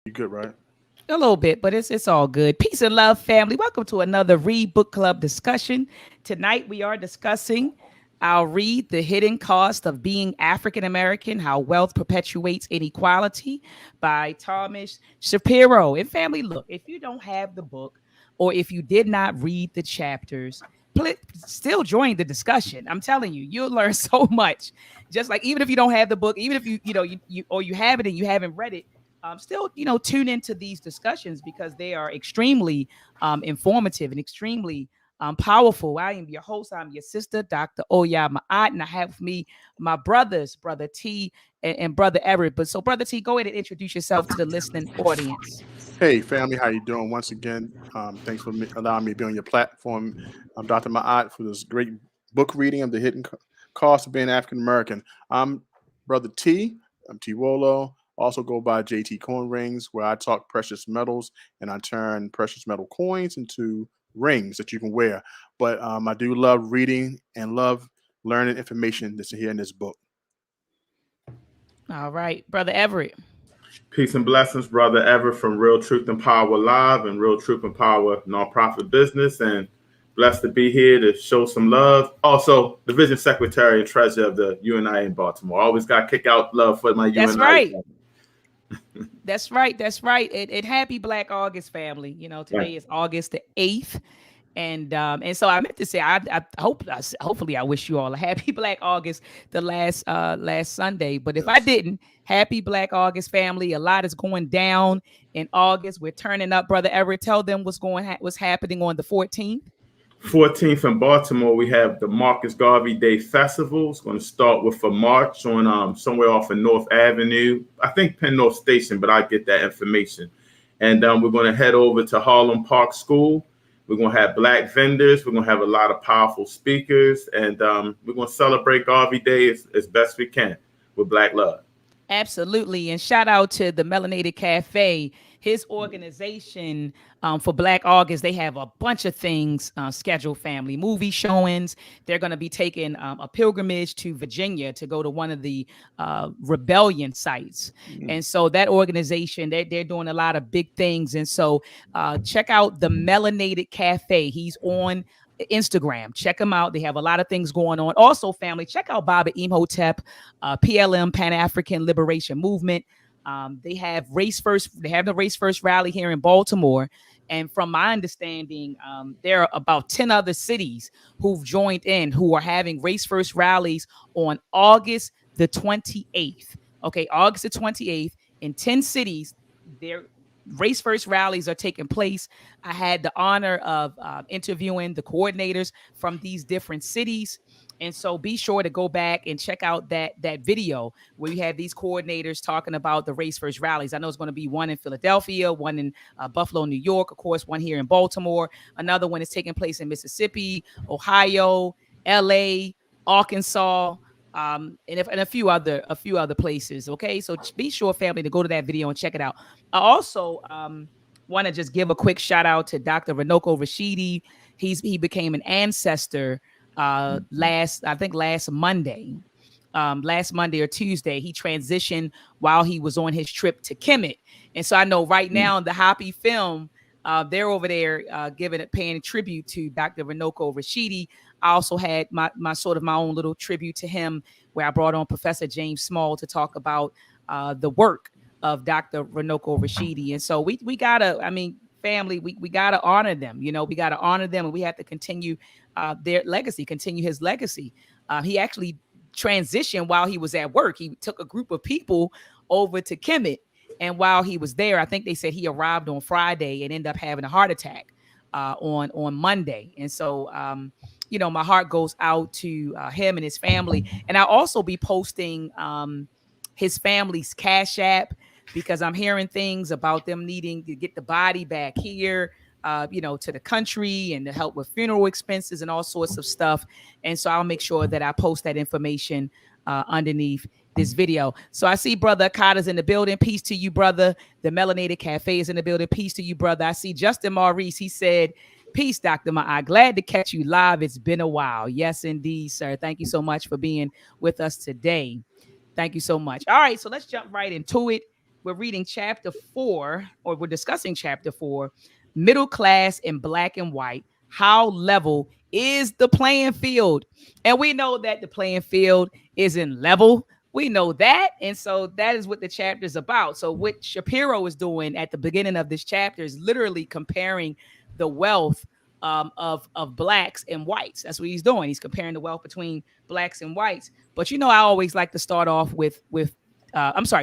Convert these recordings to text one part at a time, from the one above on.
You good, right? A little bit, but it's all good. Peace and love, family. Welcome to another Read Book Club discussion. Tonight we are discussing our read, The Hidden Cost of Being African American: How Wealth Perpetuates Inequality by Thomas Shapiro. And family, look, if you don't have the book or if you did not read the chapters, still join the discussion. I'm telling you, you'll learn so much. Just like even if you don't have the book, even if you or you have it and you haven't read it, still, tune into these discussions because they are extremely informative and extremely powerful. I am your host. I'm your sister, Dr. Oya Ma'at, and I have with me my brothers, Brother T and Brother Everett. But so, Brother T, go ahead and introduce yourself to the listening audience. Hey, family, how you doing? Once again, thanks for allowing me to be on your platform. I'm Dr. Ma'at for this great book reading of The Hidden Cost of Being African American. I'm Brother T. I'm T. Wolo. Also go by JT Coin Rings, where I talk precious metals and I turn precious metal coins into rings that you can wear. But I do love reading and love learning information that's here in this book. All right, Brother Everett. Peace and blessings, brother Ever from Real Truth and Power Live and Real Truth and Power Nonprofit Business, and blessed to be here to show some love. Also, Division Secretary and Treasurer of the UNI in Baltimore. Always got to kick out love for my That's UNI. right. That's right. That's right. And happy Black August, family. Today is August the 8th. And so I meant to say I hope hopefully I wish you all a happy Black August the last Sunday. But if I didn't, happy Black August, family. A lot is going down in August. We're turning up, Brother Everett. Tell them what's happening on the 14th. 14th in Baltimore, we have the Marcus Garvey Day Festival. It's going to start with a march on somewhere off of North Avenue. I think Penn North Station, but I get that information. And we're going to head over to Harlem Park School. We're going to have Black vendors. We're going to have a lot of powerful speakers. And we're going to celebrate Garvey Day as best we can with Black love. Absolutely. And shout out to the Melanated Cafe, his organization for Black August. They have a bunch of things scheduled, family. Movie showings. They're going to be taking a pilgrimage to Virginia to go to one of the rebellion sites. Mm-hmm. And so that organization, they're doing a lot of big things. And so check out the Melanated Cafe. He's on Instagram. Check them out. They have a lot of things going on. Also, family, check out Baba Imhotep, PLM, Pan-African Liberation Movement. They have Race First. They have the Race First rally here in Baltimore. And from my understanding, there are about 10 other cities who've joined in who are having Race First rallies on August the 28th. Okay, August the 28th in 10 cities. They're Race First rallies are taking place. I had the honor of interviewing the coordinators from these different cities. And so be sure to go back and check out that video where you have these coordinators talking about the Race First rallies. I know it's going to be one in Philadelphia, one in Buffalo, New York, of course, one here in Baltimore. Another one is taking place in Mississippi, Ohio, LA, Arkansas, and a few other places. Okay, so be sure, family, to go to that video and check it out. I also want to just give a quick shout out to Dr. Renoko Rashidi. He became an ancestor last Monday. Last Monday or Tuesday, he transitioned while he was on his trip to Kemet. And so I know right now in the Hoppy film, they're over there paying tribute to Dr. Renoko Rashidi. I also had my own little tribute to him where I brought on Professor James Small to talk about the work of Dr. Renoko Rashidi. And so we gotta, family, we gotta honor them. We gotta honor them, and we have to continue their legacy, continue his legacy. He actually transitioned while he was at work. He took a group of people over to Kemet. And while he was there, I think they said he arrived on Friday and ended up having a heart attack on Monday. And so, my heart goes out to him and his family. And I'll also be posting his family's Cash App because I'm hearing things about them needing to get the body back here, to the country and to help with funeral expenses and all sorts of stuff. And so I'll make sure that I post that information underneath this video. So I see Brother Akata's in the building. Peace to you, brother. The Melanated Cafe is in the building. Peace to you, brother. I see Justin Maurice. He said, peace, Dr. Ma'a. Glad to catch you live. It's been a while. Yes, indeed, sir. Thank you so much for being with us today. Thank you so much. All right, so let's jump right into it. we're reading chapter 4, or we're discussing chapter 4, middle class in black and white. How level is the playing field? And we know that the playing field isn't level. We know that. And so that is what the chapter is about. So what Shapiro is doing at the beginning of this chapter is literally comparing the wealth of blacks and whites. That's what he's doing. He's comparing the wealth between blacks and whites. But I always like to start off with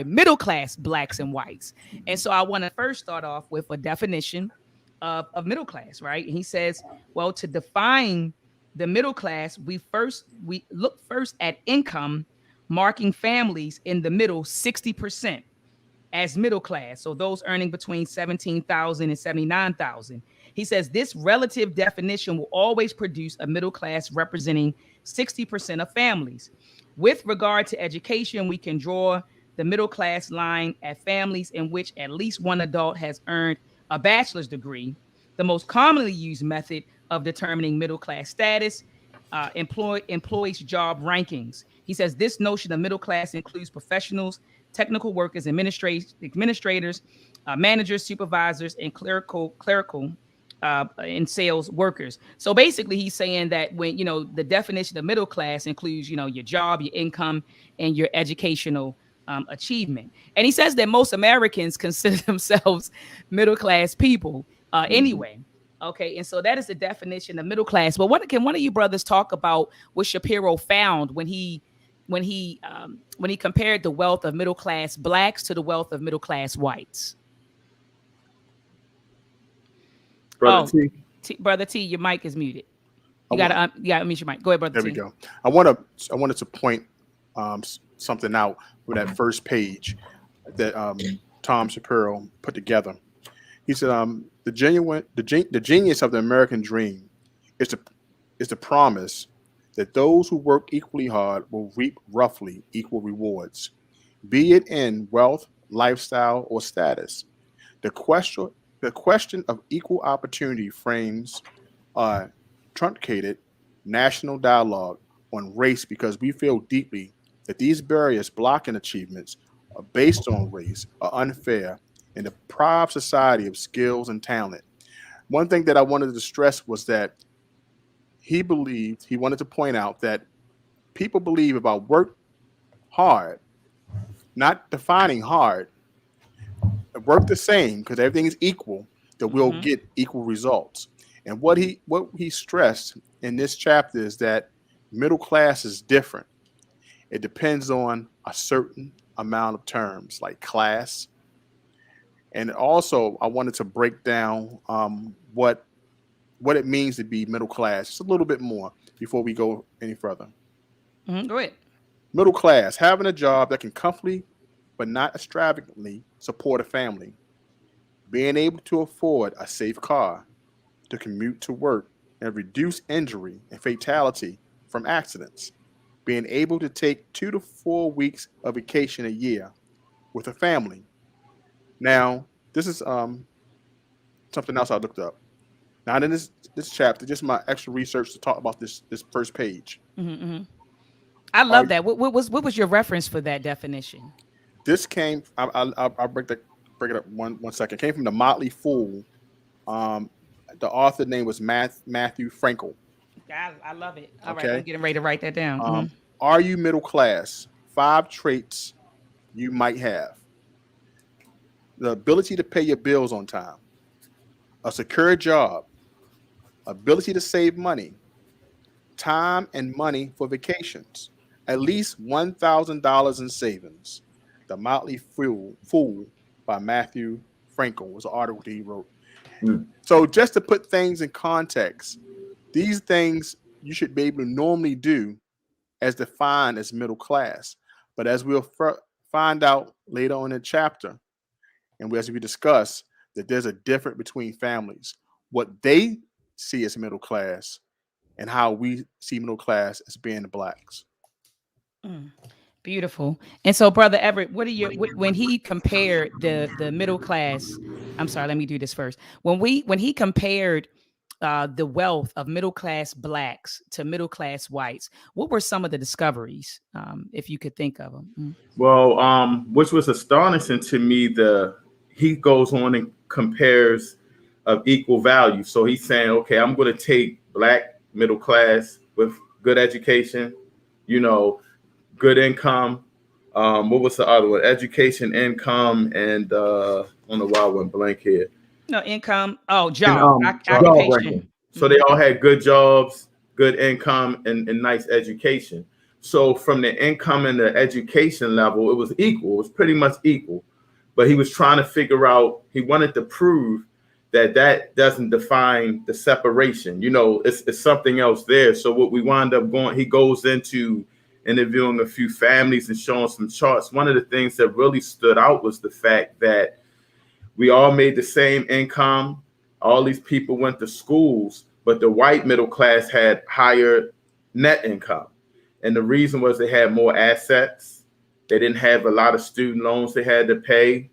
middle class blacks and whites. And so I want to first start off with a definition of middle class, right? And he says, well, to define the middle class, we look first at income, marking families in the middle 60% as middle class. So those earning between 17,000 and 79,000. He says this relative definition will always produce a middle class representing 60% of families. With regard to education, we can draw the middle class line at families in which at least one adult has earned a bachelor's degree. The most commonly used method of determining middle class status, employees' job rankings. He says this notion of middle class includes professionals, technical workers, administrators, managers, supervisors, and clerical and sales workers. So basically, he's saying that when the definition of middle class includes your job, your income, and your educational achievement. And he says that most Americans consider themselves middle class people anyway. Okay, and so that is the definition of middle class. But what can one of you brothers talk about what Shapiro found when he compared the wealth of middle class blacks to the wealth of middle class whites? Brother T. Brother T, your mic is muted. You gotta unmute your mic. Go ahead, brother T. There we go. I wanted to point something out with that first page that Tom Shapiro put together. He said the genius of the American dream is the promise that those who work equally hard will reap roughly equal rewards, be it in wealth, lifestyle, or status. The question of equal opportunity frames a truncated national dialogue on race because we feel deeply that these barriers blocking achievements are based on race are unfair and deprive society of skills and talent. One thing that I wanted to stress was that he wanted to point out that people believe about work hard, not defining hard, work the same because everything is equal, that we'll get equal results. And what he stressed in this chapter is that middle class is different. It depends on a certain amount of terms like class. And also I wanted to break down what it means to be middle class just a little bit more before we go any further. Go ahead. Middle class, having a job that can comfortably but not extravagantly support a family, being able to afford a safe car to commute to work and reduce injury and fatality from accidents, being able to take 2 to 4 weeks of vacation a year with a family. Now, this is something else I looked up. Not in this chapter, just my extra research to talk about this first page. I love that. What was your reference for that definition? This came. I'll break it up one second. It came from the Motley Fool. The author name was Matthew Frankel. I love it. All right, I'm getting ready to write that down. Are you middle class? 5 traits you might have: the ability to pay your bills on time, a secure job, ability to save money, time and money for vacations, at least $1,000 in savings. The Motley Fool by Matthew Frankel was an article that he wrote. So just to put things in context, these things you should be able to normally do as defined as middle class. But as we'll find out later on in the chapter, and as we discuss, that there's a difference between families, what they see as middle class and how we see middle class as being the blacks. Beautiful. And so, Brother Everett, when he compared the middle class, I'm sorry, let me do this first. When he compared the wealth of middle class blacks to middle class whites, what were some of the discoveries, if you could think of them? Well, which was astonishing to me, he goes on and compares of equal value. So he's saying, okay, I'm going to take black middle class with good education, you know, good income. What was the other one? Education, income, and I don't know why I went blank here. No, income. Oh, And job, job occupation. ranking. So they all had good jobs, good income, and nice education. So from the income and the education level, it was equal. It was pretty much equal. But he was trying to figure out, he wanted to prove that doesn't define the separation. You know, it's something else there. So what we wind up going, he goes into interviewing a few families and showing some charts. One of the things that really stood out was the fact that we all made the same income. All these people went to schools, but the white middle class had higher net income. And the reason was they had more assets. They didn't have a lot of student loans they had to pay.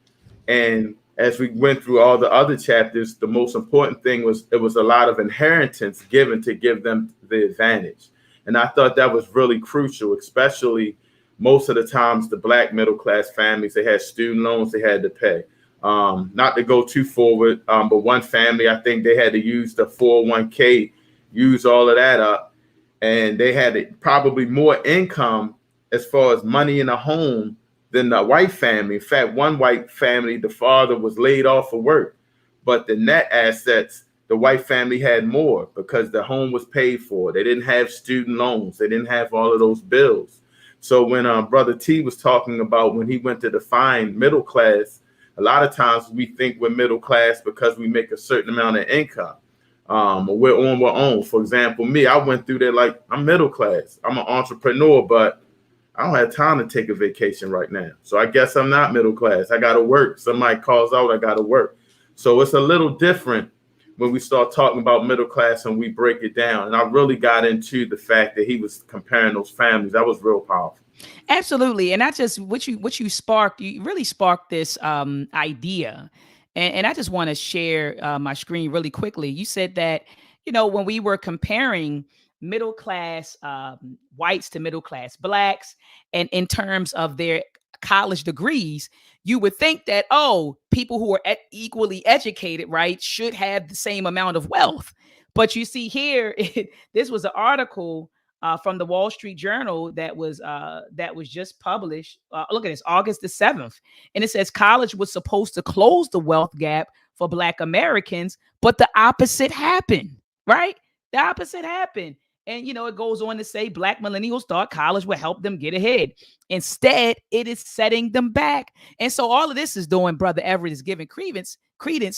And as we went through all the other chapters, the most important thing was it was a lot of inheritance given to give them the advantage. And I thought that was really crucial, especially most of the times the black middle class families, they had student loans they had to pay. Not to go too forward, but one family, I think they had to use the 401k, use all of that up. And they had probably more income as far as money in a home than the white family. In fact, one white family, the father was laid off for work, but the net assets, the white family had more because the home was paid for. They didn't have student loans. They didn't have all of those bills. So when Brother T was talking about when he went to define middle class, a lot of times we think we're middle class because we make a certain amount of income. We're on our own. For example, me, I went through there like I'm middle class. I'm an entrepreneur, but I don't have time to take a vacation right now. So I guess I'm not middle class. I got to work. Somebody calls out, I got to work. So it's a little different when we start talking about middle class and we break it down. And I really got into the fact that he was comparing those families. That was real powerful. Absolutely. And not just what you sparked, you really sparked this idea. And I just want to share my screen really quickly. You said that, when we were comparing middle class whites to middle class blacks, and in terms of their college degrees, you would think that, people who are equally educated, right, should have the same amount of wealth. But you see here, this was an article from the Wall Street Journal that was just published. Look at this, August the 7th. And it says college was supposed to close the wealth gap for Black Americans, but the opposite happened, right? The opposite happened. And, it goes on to say Black millennials thought college would help them get ahead. Instead, it is setting them back. And so all of this is doing, Brother Everett, is giving credence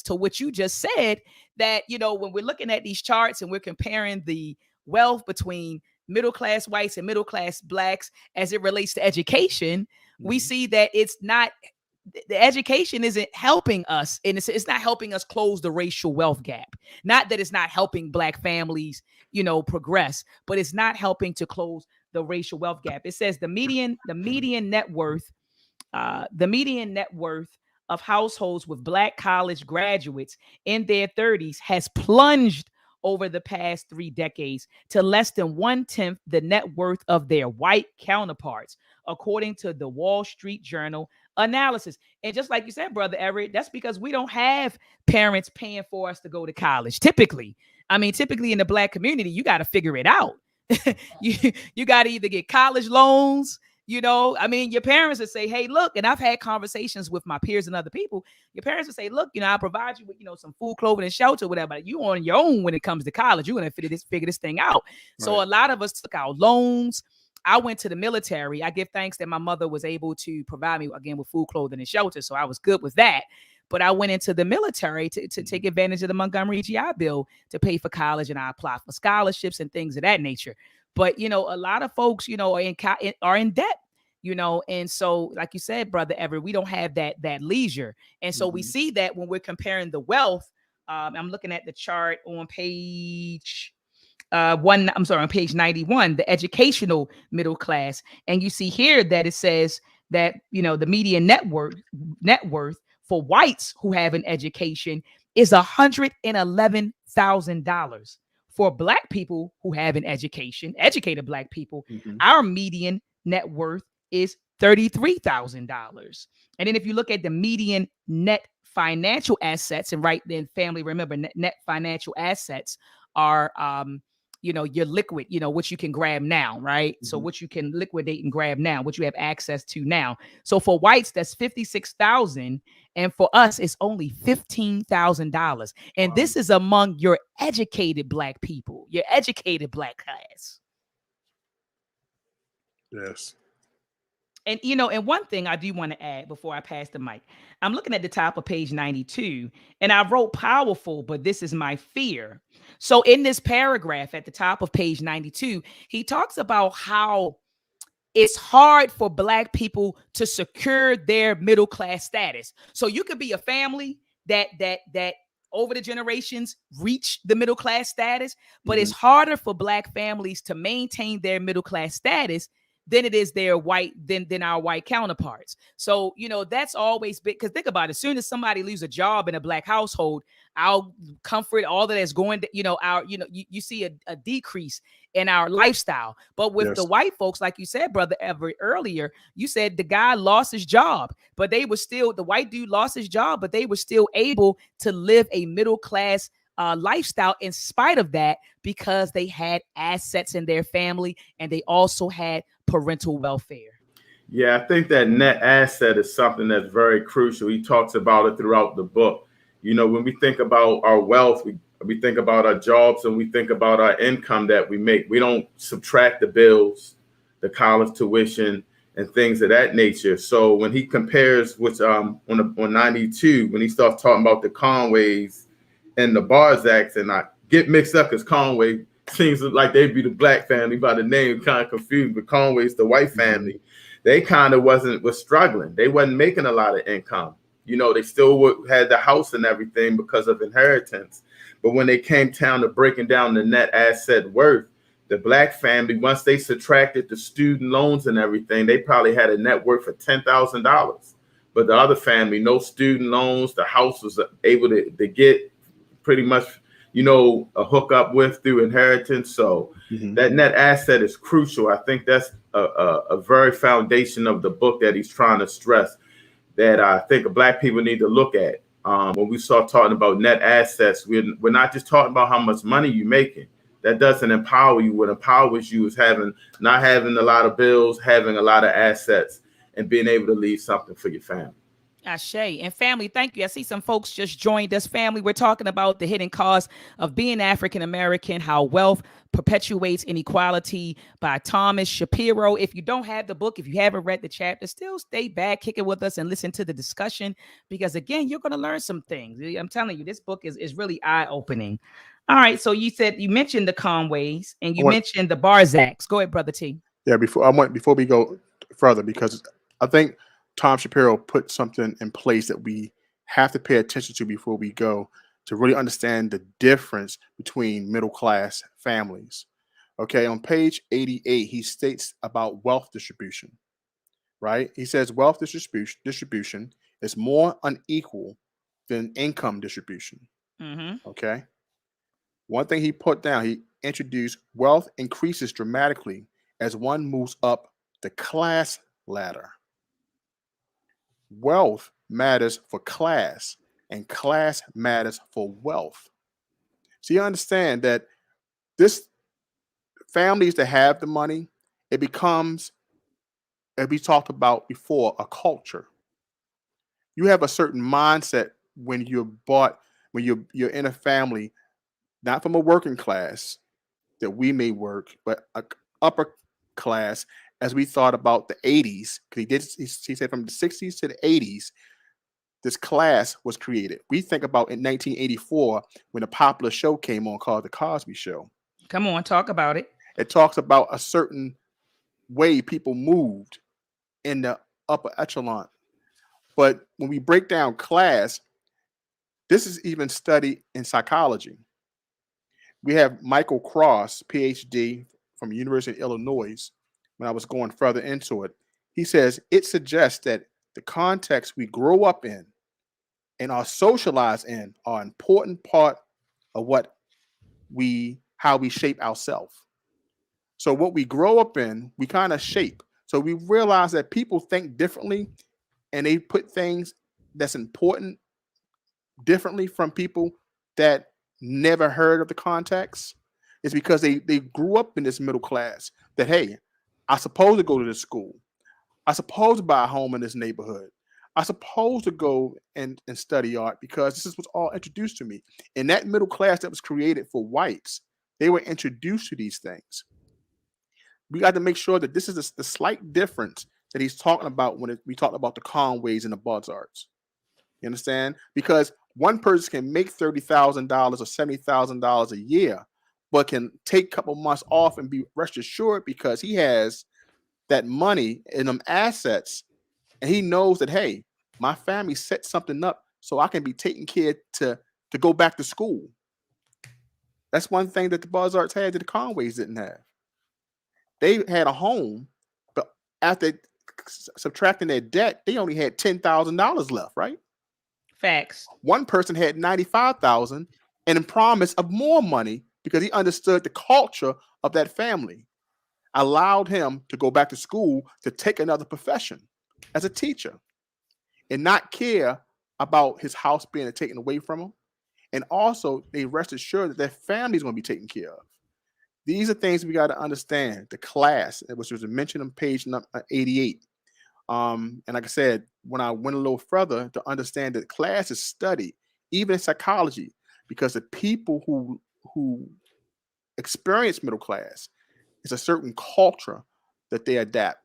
to what you just said, that, when we're looking at these charts and we're comparing the wealth between middle class whites and middle class blacks as it relates to education, we see that it's not, the education isn't helping us, and it's not helping us close the racial wealth gap. Not that it's not helping Black families, progress, but it's not helping to close the racial wealth gap. It says the median net worth of households with Black college graduates in their 30s has plunged over the past 3 decades to less than 1/10 the net worth of their white counterparts, according to the Wall Street Journal analysis. And just like you said, Brother Everett, that's because we don't have parents paying for us to go to college. Typically in the Black community, you got to figure it out. you got to either get college loans. Your parents would say, hey, look, and I've had conversations with my peers and other people. Your parents would say, look, I'll provide you with, some food, clothing, and shelter, whatever. But you on your own when it comes to college. You're going to figure this thing out. Right. So a lot of us took out loans. I went to the military. I give thanks that my mother was able to provide me, again, with food, clothing, and shelter. So I was good with that. But I went into the military to take advantage of the Montgomery GI Bill to pay for college, and I applied for scholarships and things of that nature. But, a lot of folks, are in debt, and so, like you said, Brother Everett, we don't have that leisure. And so we see that when we're comparing the wealth. I'm looking at the chart on page on page 91, the educational middle class. And you see here that it says that, the median net worth for whites who have an education is $111,000. $56,000. For black people who have an education, educated black people, Mhm. our median net worth is $33,000. And then if you look at the median net financial assets, and right then, family, remember, net financial assets are your liquid, what you can grab now, right? So Mhm. what you can liquidate and grab now, what you have access to now. So for whites, that's 56,000, and for us, it's only $15,000. And Wow. this is among your educated black people, your educated black class. Yes. And and one thing I do want to add before I pass the mic, I'm looking at the top of page 92, and I wrote powerful, but this is my fear. So in this paragraph at the top of page 92, he talks about how it's hard for black people to secure their middle class status. So you could be a family that over the generations reach the middle class status, but it's harder for black families to maintain their middle class status than it is their white than our white counterparts. So that's always been, because think about it, as soon as somebody leaves a job in a black household, our comfort, all of that's going to, our you see a decrease in our lifestyle. But with the Yes. white folks, like you said, brother Everett, earlier, you said the guy lost his job, but they were still, the white dude lost his job, but they were still able to live a middle class lifestyle in spite of that, because they had assets in their family and they also had parental welfare. Yeah, I think that net asset is something that's very crucial. He talks about it throughout the book. When we think about our wealth, we think about our jobs, and we think about our income that we make. We don't subtract the bills, the college tuition, and things of that nature. So when he compares, which on 92, when he starts talking about the Conways and the Barzaks, and I get mixed up because Conway seems like they'd be the black family by the name, kind of confused, but Conway's the white family. They kind of was struggling. They wasn't making a lot of income. They still had the house and everything because of inheritance. But when they came down to breaking down the net asset worth, the black family, once they subtracted the student loans and everything, they probably had a net worth of $10,000. But the other family, no student loans, the house was able to get pretty much, a hookup with through inheritance. So that net asset is crucial. I think that's a very foundation of the book that he's trying to stress, that I think black people need to look at. When we start talking about net assets, we're not just talking about how much money you're making. That doesn't empower you. What empowers you is not having a lot of bills, having a lot of assets, and being able to leave something for your family. Ashe. And family, thank you. I see some folks just joined us. Family, we're talking about the hidden cost of being African American, how wealth perpetuates inequality, by Thomas Shapiro. If you don't have the book, if you haven't read the chapter, still stay back, kick it with us, and listen to the discussion, because again, you're going to learn some things. I'm telling you, this book is really eye-opening. All right. So you mentioned the Conways and you mentioned the Barzaks. Go ahead, Brother T. Yeah. Before we go further, because I think Tom Shapiro put something in place that we have to pay attention to before we go, to really understand the difference between middle class families. Okay, on page 88, he states about wealth distribution, right? He says wealth distribution is more unequal than income distribution. Mm-hmm. Okay. One thing he put down, he introduced wealth increases dramatically as one moves up the class ladder. Wealth matters for class, and class matters for wealth. So you understand that this families that have the money, it becomes, as we talked about before, a culture. You have a certain mindset when you're in a family, not from a working class that we may work, but a upper class. As we thought about the 80s, because he said from the 60s to the 80s, this class was created. We think about in 1984 when a popular show came on called The Cosby Show. Come on, talk about it. It talks about a certain way people moved in the upper echelon. But when we break down class, this is even studied in psychology. We have Michael Cross, PhD from University of Illinois. When I was going further into it, he says it suggests that the context we grow up in and are socialized in are an important part of what how we shape ourselves. So what we grow up in, we kind of shape. So we realize that people think differently, and they put things that's important differently from people that never heard of the context. It's because they grew up in this middle class that, hey, I supposed to go to this school. I supposed to buy a home in this neighborhood. I supposed to go and study art because this is what's all introduced to me. In that middle class that was created for whites, they were introduced to these things. We got to make sure that this is the slight difference that he's talking about when we talk about the Conways and the Buzzards. You understand? Because one person can make $30,000 or $70,000 a year, but can take a couple months off and be rest assured because he has that money and them assets, and he knows that, hey, my family set something up so I can be taken care to go back to school. That's one thing that the Buzzards had that the Conways didn't have. They had a home, but after subtracting their debt, they only had $10,000 left, right? Facts. One person had 95,000 and in promise of more money because he understood the culture of that family. Allowed him to go back to school to take another profession as a teacher and not care about his house being taken away from him. And also, they rest assured that their family is going to be taken care of. These are things we got to understand. The class, which was mentioned on page 88. And like I said, when I went a little further to understand that class is studied, even in psychology, because the people who experience middle class, it's a certain culture that they adapt,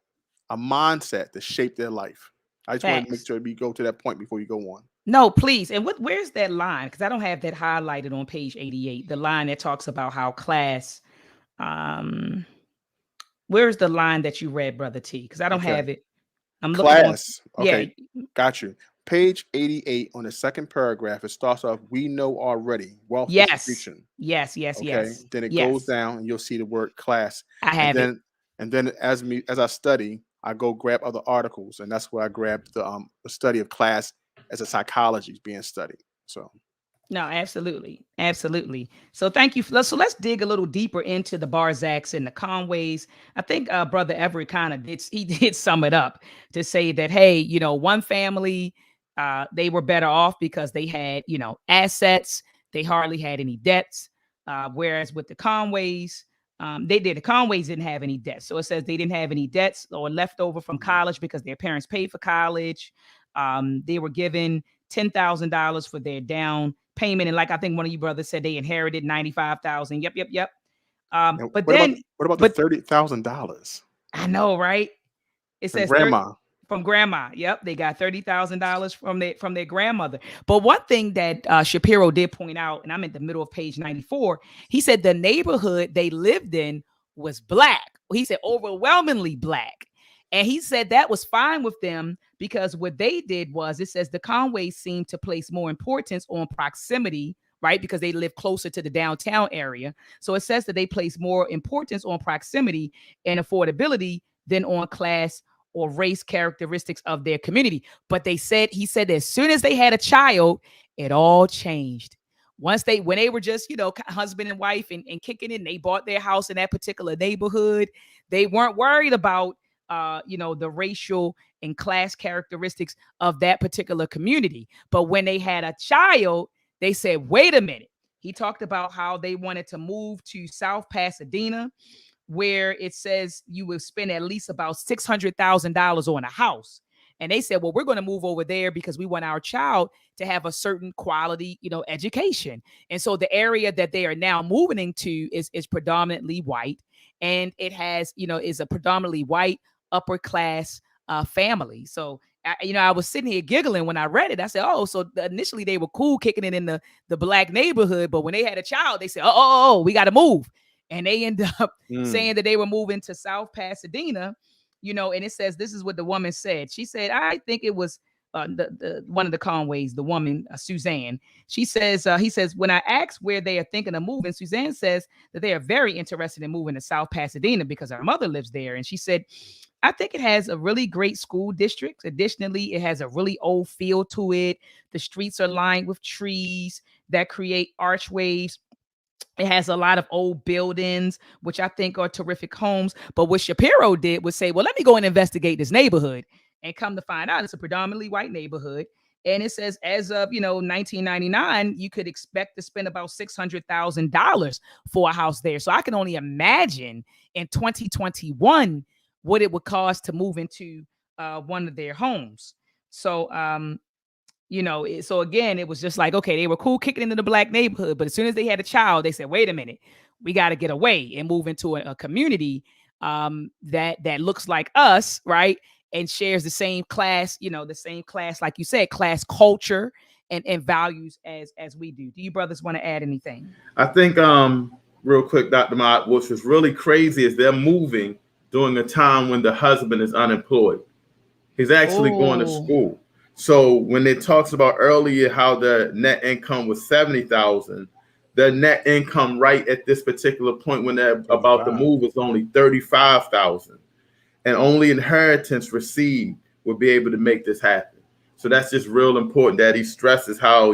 a mindset to shape their life. I just want to make sure we go to that point before you go on. No, please. And where's that line? Because I don't have that highlighted on page 88. The line that talks about how class. Where's the line that you read, Brother T? Because I don't have it. I'm class. Looking. Okay, yeah. Got you. Page 88 on the second paragraph. It starts off, "We know already wealth distribution." Yes. Okay. Then it goes down, and you'll see the word class. I have it. And then as I study, I go grab other articles, and that's where I grabbed the study of class as a psychology is being studied. So. No, absolutely. So thank you. So let's dig a little deeper into the Barzaks and the Conways. I think Brother Everett kind of did sum it up to say that, hey, one family, they were better off because they had, assets. They hardly had any debts. Whereas with the Conways, the Conways didn't have any debts. So it says they didn't have any debts or left over from college because their parents paid for college. They were given $10,000 for their down payment, and like I think one of you brothers said, they inherited 95,000. Yep. But what about the $30,000? I know, right? It says grandma. From grandma. Yep, they got $30,000 from their grandmother. But one thing that Shapiro did point out, and I'm in the middle of page 94, he said the neighborhood they lived in was black. He said overwhelmingly black. And he said that was fine with them because what they did was, it says the Conways seemed to place more importance on proximity, right? Because they live closer to the downtown area. So it says that they place more importance on proximity and affordability than on class or race characteristics of their community. But he said as soon as they had a child, it all changed. When they were just, husband and wife and kicking in, they bought their house in that particular neighborhood. They weren't worried about the racial and class characteristics of that particular community. But when they had a child, they said, wait a minute. He talked about how they wanted to move to South Pasadena, where it says you will spend at least about $600,000 on a house. And they said, well, we're going to move over there because we want our child to have a certain quality, education. And so the area that they are now moving into is predominantly white. And it has, is a predominantly white upper class family. So, I was sitting here giggling when I read it. I said, oh, so initially they were cool kicking it in the black neighborhood. But when they had a child, they said, oh, we got to move. And they end up saying that they were moving to South Pasadena, and it says, this is what the woman said. She said, I think it was the one of the Conways, the woman, Suzanne. She says, he says, when I asked where they are thinking of moving, Suzanne says that they are very interested in moving to South Pasadena because her mother lives there. And she said, I think it has a really great school district. Additionally, it has a really old feel to it. The streets are lined with trees that create archways It has a lot of old buildings, which I think are terrific homes. But what Shapiro did was say, well, let me go and investigate this neighborhood, and come to find out it's a predominantly white neighborhood. And it says, as of 1999, you could expect to spend about $600,000 for a house there. So I can only imagine in 2021 what it would cost to move into one of their homes. So so again, it was just like, okay, they were cool kicking into the black neighborhood, but as soon as they had a child, they said, wait a minute, we got to get away and move into a community that looks like us, right? And shares the same class, the same class, like you said, class culture and values as we do. Do you brothers want to add anything? I think real quick, Dr. Mott, which was really crazy is they're moving during a time when the husband is unemployed. He's actually going to school. So when it talks about earlier how the net income was 70,000, the net income right at this particular point when they're about to move is only 35,000, and only inheritance received will be able to make this happen. So that's just real important that he stresses how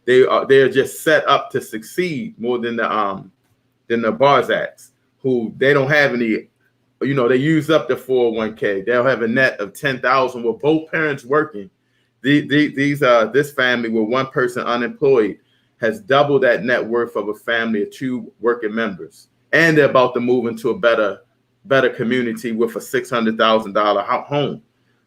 they're just set up to succeed more than the Barzaks, who they don't have any. They use up the 401k. They'll have a net of 10,000 with both parents working. This family with one person unemployed has double that net worth of a family of two working members, and they're about to move into a better community with a $600,000 home.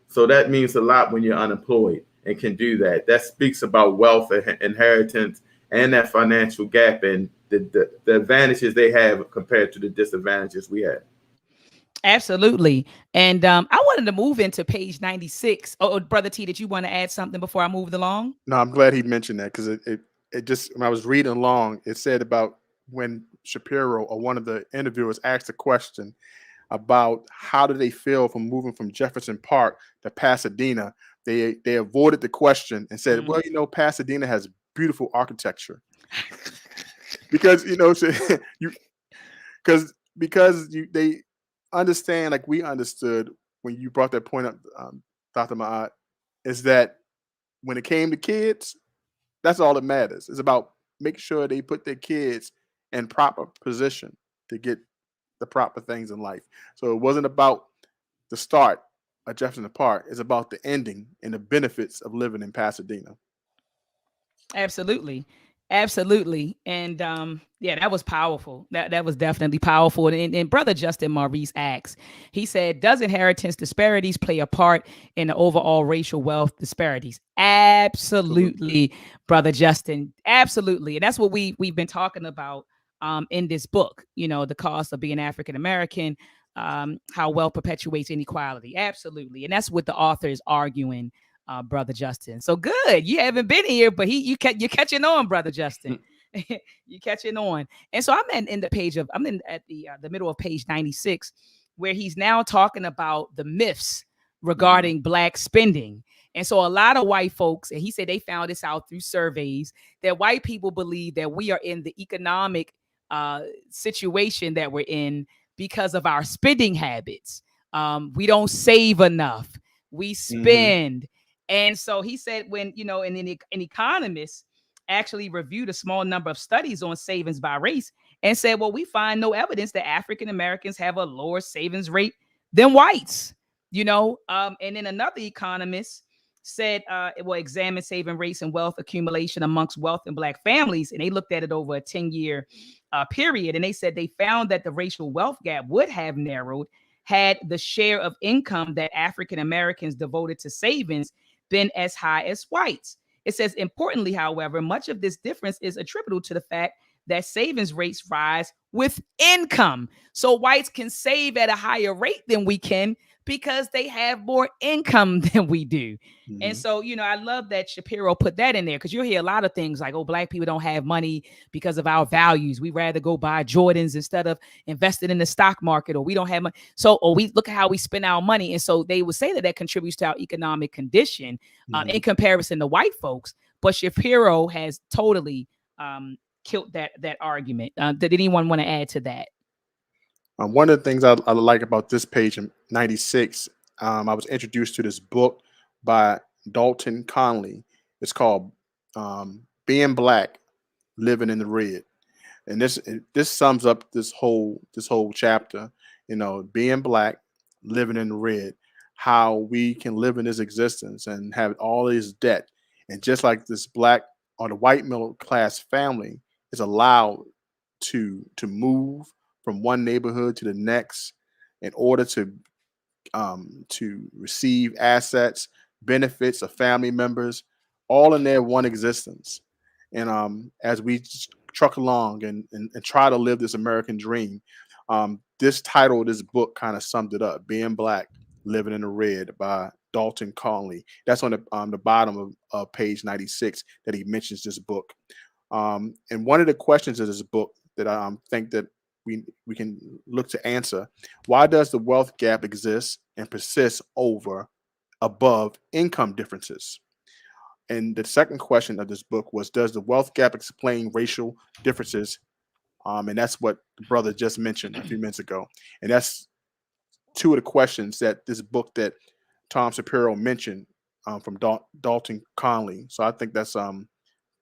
So that means a lot when you're unemployed and can do that. That speaks about wealth and inheritance and that financial gap and the advantages they have compared to the disadvantages we have. Absolutely. And I wanted to move into page 96. Oh, Brother T, did you want to add something before I moved along? No, I'm glad he mentioned that, because it just, when I was reading along, it said about when Shapiro or one of the interviewers asked a question about how do they feel from moving from Jefferson Park to Pasadena. They avoided the question and said, well, Pasadena has beautiful architecture. because they understand, like we understood when you brought that point up, Dr. Ma'at, is that when it came to kids, that's all that matters. It's about making sure they put their kids in proper position to get the proper things in life. So it wasn't about the start of Jefferson Park. It's about the ending and the benefits of living in Pasadena. Absolutely. Absolutely. And yeah, that was powerful. That was definitely powerful. And Brother Justin Maurice asks, he said, does inheritance disparities play a part in the overall racial wealth disparities? Absolutely, Brother Justin. Absolutely. And that's what we've been talking about in this book, the cost of being African American, how wealth perpetuates inequality. Absolutely. And that's what the author is arguing, Brother Justin. So good. You haven't been here, but you're catching on, Brother Justin. You're catching on. And so I'm at the middle of page 96, where he's now talking about the myths regarding Black spending. And so a lot of white folks, and he said they found this out through surveys, that white people believe that we are in the economic situation that we're in because of our spending habits. We don't save enough. We spend. And so he said when, an economist actually reviewed a small number of studies on savings by race and said, well, we find no evidence that African Americans have a lower savings rate than whites, and then another economist said, it will examine saving rates and wealth accumulation amongst wealth and Black families. And they looked at it over a 10-year period. And they said they found that the racial wealth gap would have narrowed had the share of income that African Americans devoted to savings been as high as whites. It says, importantly, however, much of this difference is attributable to the fact that savings rates rise with income. So whites can save at a higher rate than we can because they have more income than we do. And so, I love that Shapiro put that in there, because you'll hear a lot of things like, oh, Black people don't have money because of our values. We rather go buy Jordans instead of investing in the stock market, or we don't have money. So, or we look at how we spend our money. And so they would say that contributes to our economic condition in comparison to white folks. But Shapiro has totally killed that argument. Did anyone want to add to that? One of the things I like about this page in 96, I was introduced to this book by Dalton Conley. It's called Being Black, Living in the Red. And this sums up this whole chapter. You know, being black, living in red, how we can live in this existence and have all this debt, and just like this black or the white middle class family is allowed to move from one neighborhood to the next in order to receive assets, benefits of family members, all in their one existence. And as we truck along and try to live this American dream, this title of this book kind of summed it up: "Being Black, Living in the Red" by Dalton Conley. That's on the bottom of page 96 that he mentions this book. And one of the questions of this book that I think that we can look to answer: why does the wealth gap exist and persist over above income differences? And the second question of this book was: does the wealth gap explain racial differences? And that's what the brother just mentioned a few minutes ago. And that's two of the questions that this book that Tom Shapiro mentioned from Dalton Conley. So I think that's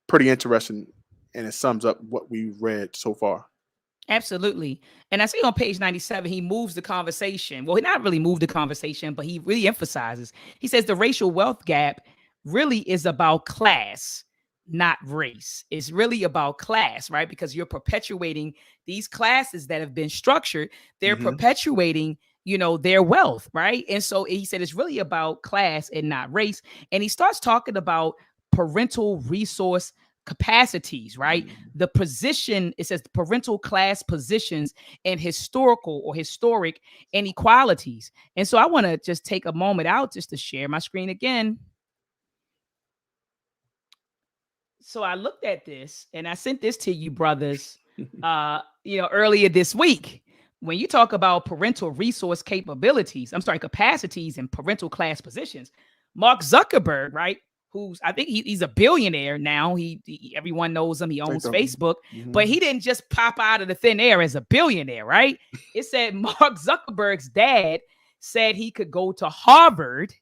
pretty interesting, and it sums up what we read so far. Absolutely. And I see on page 97, he moves the conversation. Well, he not really moved the conversation, but he really emphasizes. He says the racial wealth gap really is about class, not race. It's really about class, right? Because you're perpetuating these classes that have been structured. They're Mhm. perpetuating, their wealth, right? And so he said it's really about class and not race. And he starts talking about parental resource capacities, right? The position, it says parental class positions and historical or historic inequalities. And so I want to just take a moment out just to share my screen again. So I looked at this and I sent this to you, brothers, earlier this week. When you talk about parental resource capacities and parental class positions, Mark Zuckerberg, right? I think he's a billionaire now. Everyone knows him. He owns Facebook, but he didn't just pop out of the thin air as a billionaire, right? It said Mark Zuckerberg's dad said he could go to Harvard,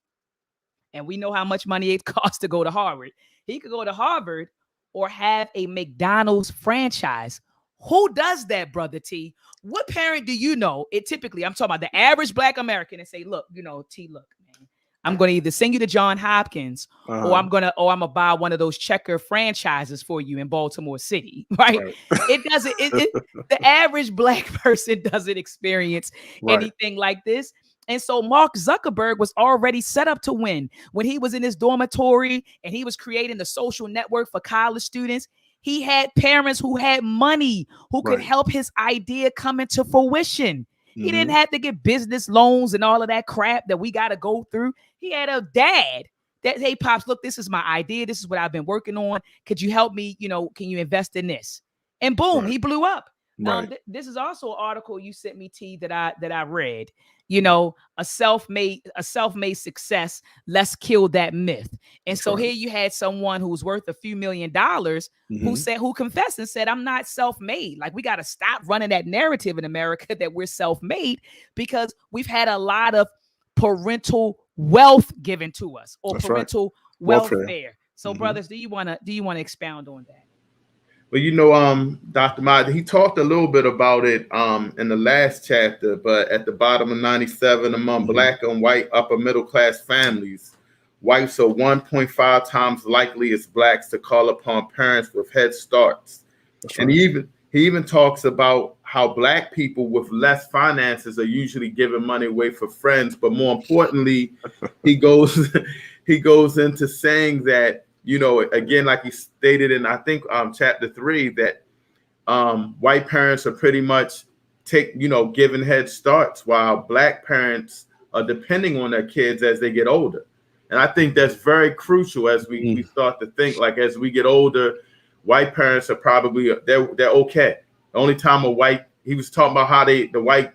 and we know how much money it costs to go to Harvard. He could go to Harvard or have a McDonald's franchise. Who does that, Brother T? What parent do you know? It typically, I'm talking about the average Black American, and say, look, T, look, man, I'm going to either send you to Johns Hopkins or I'm gonna buy one of those checker franchises for you in Baltimore City, right? It doesn't. The average Black person doesn't experience anything like this. And so Mark Zuckerberg was already set up to win when he was in his dormitory and he was creating the social network for college students. He had parents who had money who could help his idea come into fruition. He didn't have to get business loans and all of that crap that we got to go through. He had a dad that, hey, Pops, look, this is my idea. This is what I've been working on. Could you help me? Can you invest in this? And boom, he blew up. This is also an article you sent me, T, that I read. A self-made success. Let's kill that myth. And so here you had someone who's worth a few $1 million who confessed and said, I'm not self-made. Like, we got to stop running that narrative in America that we're self-made, because we've had a lot of parental wealth given to us, or parental welfare. So brothers, do you want to expound on that? Well, Dr. Mott, he talked a little bit about it in the last chapter, but at the bottom of 97, among Black and white upper middle class families, whites are 1.5 times likely as Blacks to call upon parents with head starts. And he even talks about how Black people with less finances are usually giving money away for friends. But more importantly, he goes into saying that, again, like he stated in, I think, chapter 3, that white parents are pretty much giving head starts, while Black parents are depending on their kids as they get older. And I think that's very crucial as we start to think, like, as we get older, white parents are probably, they're okay. The only time he was talking about how the white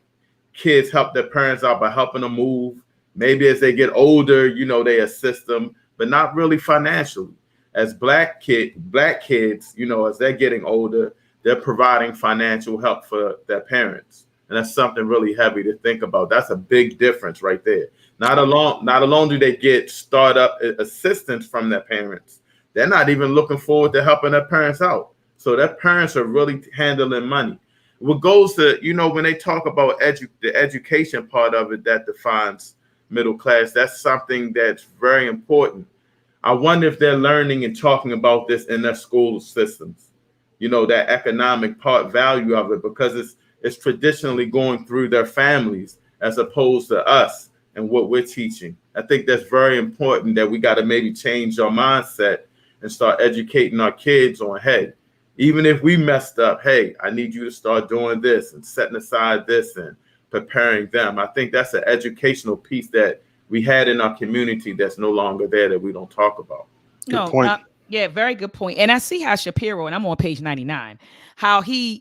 kids help their parents out by helping them move. Maybe as they get older, they assist them, but not really financially. As Black kids, as they're getting older, they're providing financial help for their parents. And that's something really heavy to think about. That's a big difference right there. Not alone do they get startup assistance from their parents, they're not even looking forward to helping their parents out. So their parents are really handling money. What goes to, when they talk about the education part of it that defines middle class, that's something that's very important. I wonder if they're learning and talking about this in their school systems, that economic part value of it, because it's traditionally going through their families as opposed to us and what we're teaching. I think that's very important, that we got to maybe change our mindset and start educating our kids on, hey, even if we messed up, hey, I need you to start doing this and setting aside this and preparing them. I think that's an educational piece that we had in our community that's no longer there, that we don't talk about. Good point. Yeah, very good point. And I see how Shapiro, and I'm on page 99, how he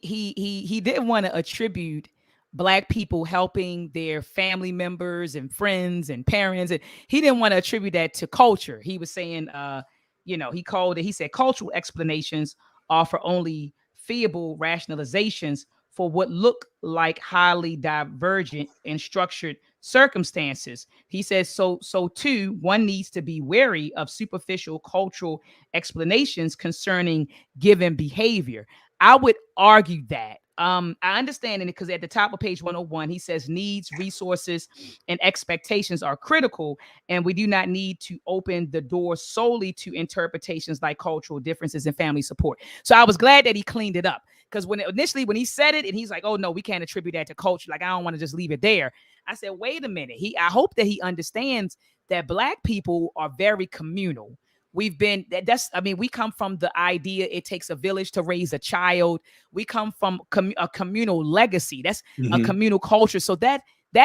didn't want to attribute Black people helping their family members and friends and parents, and he didn't want to attribute that to culture. He was saying, he said cultural explanations offer only feeble rationalizations for what look like highly divergent and structured circumstances. He says, so too, one needs to be wary of superficial cultural explanations concerning given behavior. I would argue that. I understand it, because at the top of page 101, he says needs, resources, and expectations are critical, and we do not need to open the door solely to interpretations like cultural differences and family support. So I was glad that he cleaned it up, because when he said it, and he's like, oh no, we can't attribute that to culture. Like, I don't want to just leave it there. I said, wait a minute. I hope that he understands that Black people are very communal. We come from the idea it takes a village to raise a child. We come from a communal legacy. That's a communal culture. So that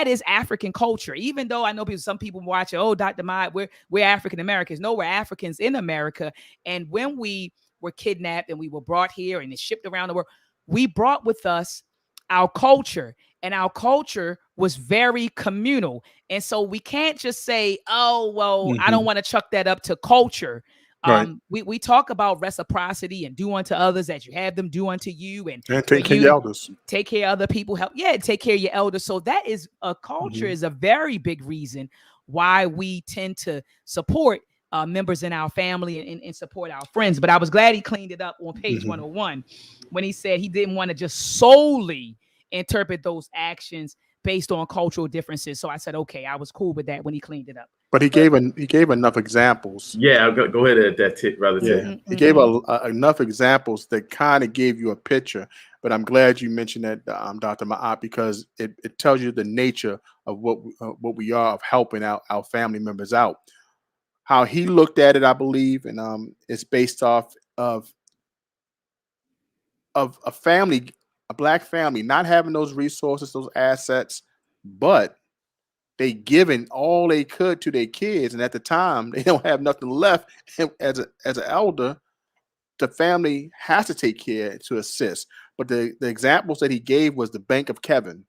is African culture. Even though I know some people watch, oh, Dr. Mott, we're African Americans. No, we're Africans in America. And when we were kidnapped and we were brought here and shipped around the world, we brought with us our culture. And our culture was very communal. And so we can't just say, oh, well, I don't want to chuck that up to culture. Right. We talk about reciprocity and do unto others as you have them do unto you. And take care of your elders. Take care of other people. Take care of your elders. So that is a culture is a very big reason why we tend to support members in our family and support our friends. But I was glad he cleaned it up on page 101 when he said he didn't want to just solely interpret those actions based on cultural differences. So I said, okay, I was cool with that when he cleaned it up. But he gave enough examples. Yeah, I'll go ahead at that brother. Yeah, he gave enough examples that kind of gave you a picture. But I'm glad you mentioned that, Dr. Ma'at, because it tells you the nature of what we are, of helping out our family members out. How he looked at it, I believe, and it's based off of a family, a Black family, not having those resources, those assets, but they given all they could to their kids, and at the time they don't have nothing left. As an elder, the family has to take care to assist. But the examples that he gave was the Bank of Kevin.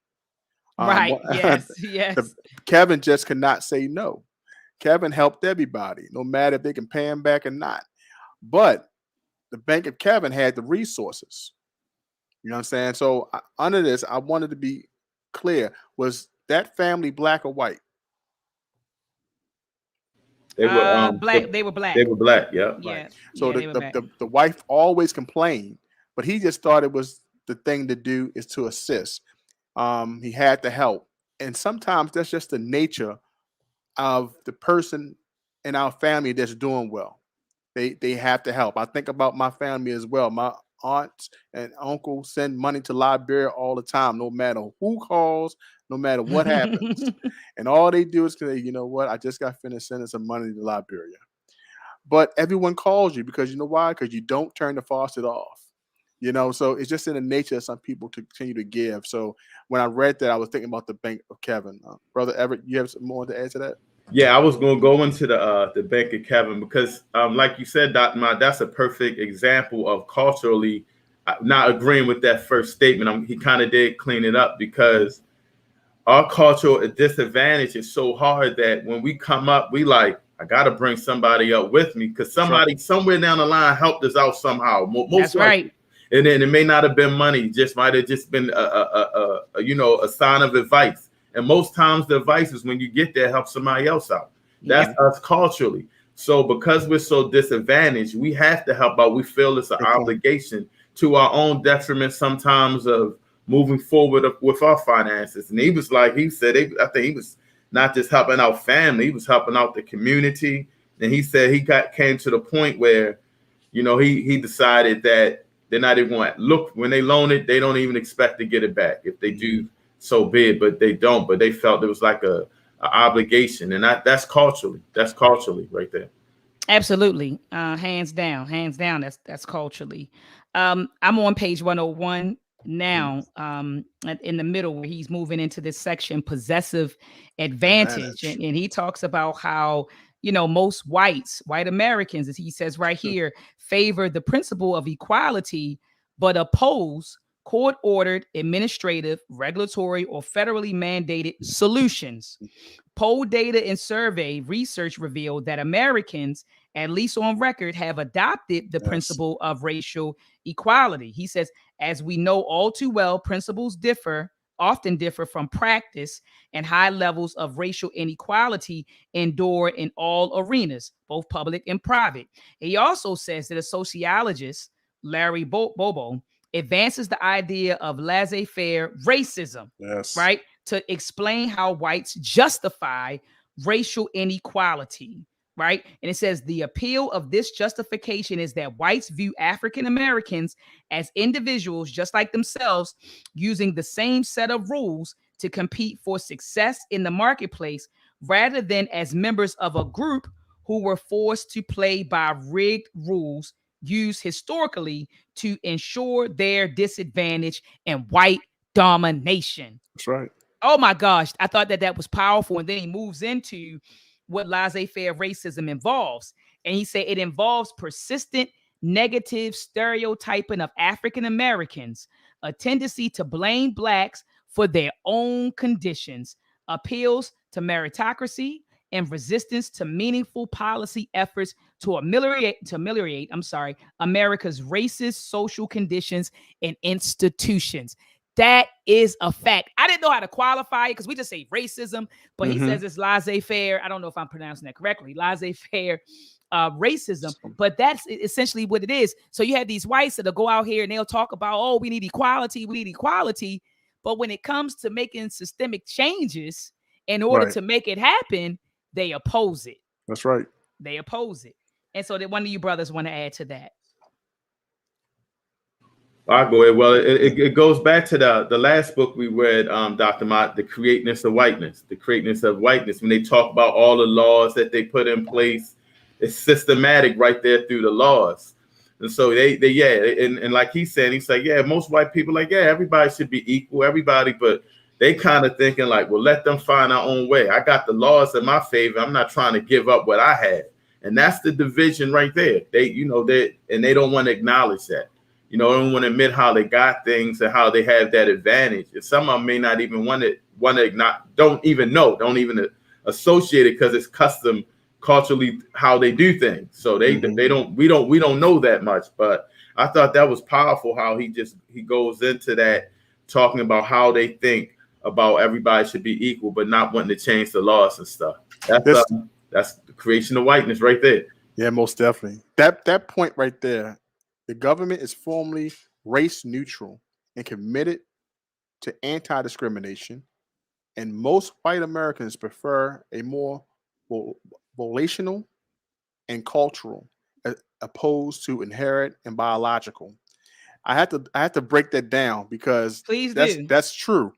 Right. Yes. Kevin just could not say no. Kevin helped everybody, no matter if they can pay him back or not. But the Bank of Kevin had the resources. You know what I'm saying? So under this, I wanted to be clear. Was that family Black or white? They were Black. They were Black. They were Black. Yeah. Yeah. Right. So the wife always complained, but he just thought it was the thing to do is to assist. He had to help, and sometimes that's just the nature of the person in our family that's doing well. They have to help. I think about my family as well. My aunts and uncles send money to Liberia all the time, no matter who calls, no matter what happens. And all they do is say, you know what, I just got finished sending some money to Liberia. But everyone calls you because you know why? Because you don't turn the faucet off. You know, so it's just in the nature of some people to continue to give. So when I read that, I was thinking about the Bank of Kevin. Brother Everett, you have some more to add to that? Yeah, I was going to go into the Bank of Kevin because, like you said, Dr. Ma, that's a perfect example of culturally not agreeing with that first statement. He kind of did clean it up because our cultural disadvantage is so hard that when we come up, we like, I got to bring somebody up with me because somebody somewhere down the line helped us out somehow. That's right. And then it may not have been money, just might have just been a sign of advice. And most times the advice is when you get there, help somebody else out. That's us culturally. So because we're so disadvantaged, we have to help out. We feel it's an Good point. obligation to our own detriment sometimes of moving forward with our finances. And he was like, he said, I think he was not just helping out family, he was helping out the community. And he said came to the point where, he decided that they're not even going to look when they loan it, they don't even expect to get it back. If they do, so be it, but they don't. But they felt it was like a obligation, and that's culturally right there. Absolutely. Hands down. That's culturally. I'm on page 101 now, in the middle where he's moving into this section, possessive advantage. And he talks about how, most white Americans, as he says right here, favor the principle of equality, but oppose court-ordered, administrative, regulatory, or federally mandated solutions. Poll data and survey research revealed that Americans, at least on record, have adopted the principle of racial equality. He says, as we know all too well, principles often differ from practice, and high levels of racial inequality endure in all arenas, both public and private. He also says that a sociologist, Larry Bobo, advances the idea of laissez-faire racism, right, to explain how whites justify racial inequality, right? And it says the appeal of this justification is that whites view African Americans as individuals just like themselves, using the same set of rules to compete for success in the marketplace, rather than as members of a group who were forced to play by rigged rules used historically to ensure their disadvantage and white domination. That's right. Oh my gosh, I thought that was powerful. And then he moves into what laissez-faire racism involves. And he said it involves persistent negative stereotyping of African Americans, a tendency to blame blacks for their own conditions, appeals to meritocracy, and resistance to meaningful policy efforts to ameliorate America's racist social conditions and institutions. That is a fact. I didn't know how to qualify it because we just say racism, but he says it's laissez-faire. I don't know if I'm pronouncing that correctly. Laissez-faire racism, but that's essentially what it is. So you have these whites that'll go out here and they'll talk about, oh, we need equality. But when it comes to making systemic changes in order to make it happen, they oppose it. That's right. They oppose it. And so that one of you brothers want to add to that. I'll go ahead. Well, it goes back to the last book we read, Dr. Mott, The Createness of Whiteness. When they talk about all the laws that they put in place, it's systematic right there through the laws. And so and like he's like, yeah, most white people like, yeah, everybody should be equal, everybody, but they kind of thinking like, well, let them find our own way. I got the laws in my favor. I'm not trying to give up what I had. And that's the division right there. They don't want to acknowledge that. They don't want to admit how they got things and how they have that advantage. And some of them may not even don't even associate it because it's custom culturally how they do things. So we don't know that much. But I thought that was powerful how he goes into that, talking about how they think about everybody should be equal, but not wanting to change the laws and stuff. That's the creation of whiteness right there. Yeah, most definitely. That point right there. The government is formally race neutral and committed to anti-discrimination, and most white Americans prefer a more volitional and cultural, opposed to inherent and biological. I have to break that down because that's true.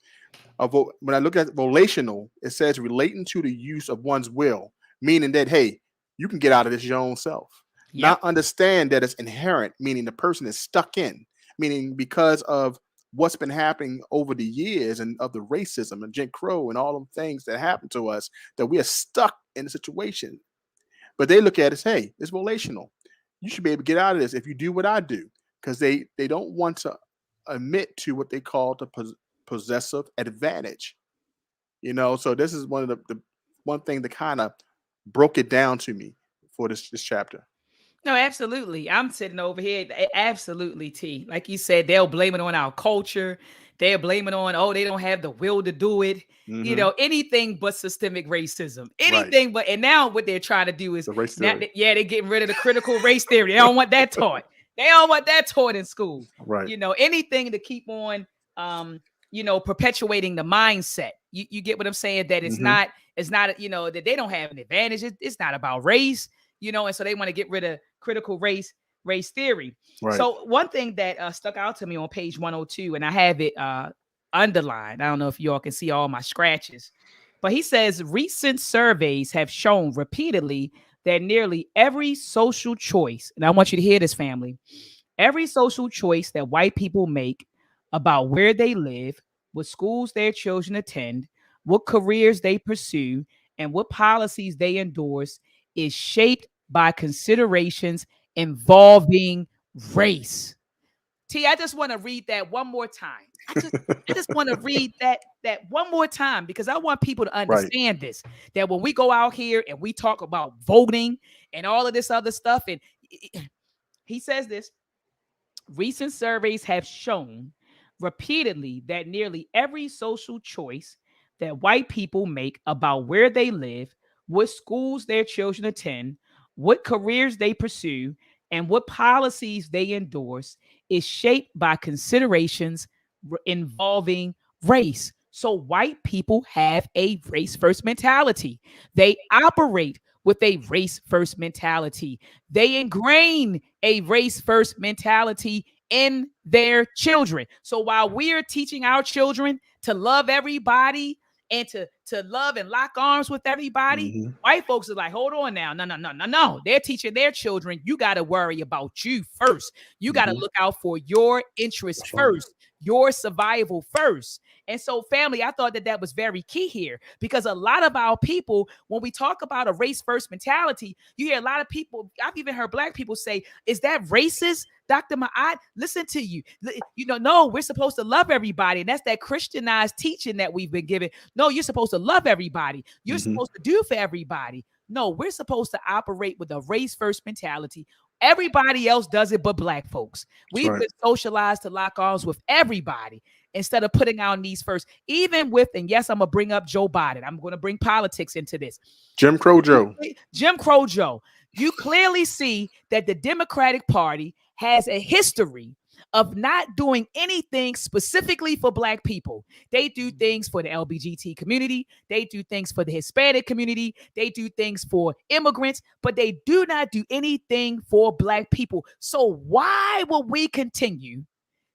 When I look at volitional, it says relating to the use of one's will, meaning that, hey, you can get out of this your own self. Yep. Not understand that it's inherent, meaning the person is stuck in, meaning because of what's been happening over the years and of the racism and Jim Crow and all the things that happened to us, that we are stuck in a situation. But they look at it as, hey, it's volitional. You should be able to get out of this if you do what I do, because they don't want to admit to what they call the possessive advantage. So this is one of the one thing that kind of broke it down to me for this chapter. No, absolutely. I'm sitting over here. Absolutely, T. Like you said, they'll blame it on our culture. They'll blame it on, oh, they don't have the will to do it. Mm-hmm. Anything but systemic racism. Right. Anything but, and now what they're trying to do is The race now, theory. they're getting rid of the critical race theory. They don't want that taught. They don't want that taught in school. Right. Anything to keep on, perpetuating the mindset. You get what I'm saying? That Mm-hmm. it's not, that they don't have an advantage. It's not about race. And so they want to get rid of critical race theory. Right. So one thing that stuck out to me on page 102, and I have it underlined. I don't know if y'all can see all my scratches, but he says recent surveys have shown repeatedly that nearly every social choice, and I want you to hear this, family, every social choice that white people make about where they live, what schools their children attend, what careers they pursue, and what policies they endorse is shaped by considerations involving race. T, I just want to read that one more time. I just want to read that one more time because I want people to understand this. That when we go out here and we talk about voting and all of this other stuff, and he says this, recent surveys have shown repeatedly that nearly every social choice that white people make about where they live, what schools their children attend, what careers they pursue, and what policies they endorse is shaped by considerations involving race. So white people have a race first mentality. They operate with a race first mentality. They ingrain a race first mentality in their children. So while we are teaching our children to love everybody and to love and lock arms with everybody, Mm-hmm. white folks are like, hold on now. No. They're teaching their children, you got to worry about you first. You got to look out for your interests first, your survival first. And so, family, I thought that was very key here because a lot of our people, when we talk about a race first mentality, you hear a lot of people, I've even heard black people say, is that racist? Dr. Ma'at, listen to you. No, we're supposed to love everybody. And that's that Christianized teaching that we've been given. No, you're supposed to love everybody. You're supposed to do for everybody. No, we're supposed to operate with a race first mentality. Everybody else does it but black folks. We've been socialized to lock arms with everybody instead of putting our needs first. Even with, and yes, I'm going to bring up Joe Biden. I'm going to bring politics into this. Jim Crow Joe. Jim Crow Joe. You clearly see that the Democratic Party has a history of not doing anything specifically for black people. They do things for the LGBT community. They do things for the Hispanic community. They do things for immigrants, but they do not do anything for black people. So why will we continue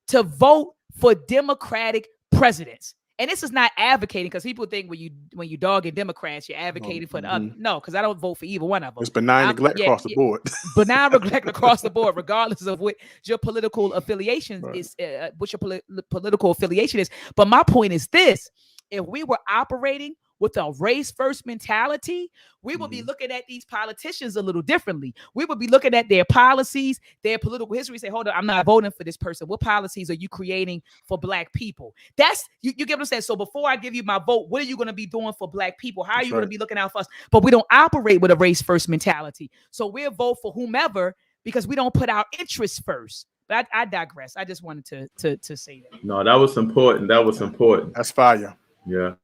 to vote for Democratic presidents? And this is not advocating, because people think when you dog in Democrats, you're advocating for the other. No, because I don't vote for either one of them. It's benign neglect across the board. Benign neglect across the board, regardless of what your political affiliation is, what your political affiliation is. But my point is this: if we were operating with a race first mentality, we would be looking at these politicians a little differently. We would be looking at their policies, their political history, say, hold on, I'm not voting for this person. What policies are you creating for black people? That's, you get what I'm saying? So before I give you my vote, what are you going to be doing for black people? How are you going to be looking out for us? But we don't operate with a race first mentality. So we'll vote for whomever because we don't put our interests first. But I digress. I just wanted to say that. No, that was important. That's fire. Yeah.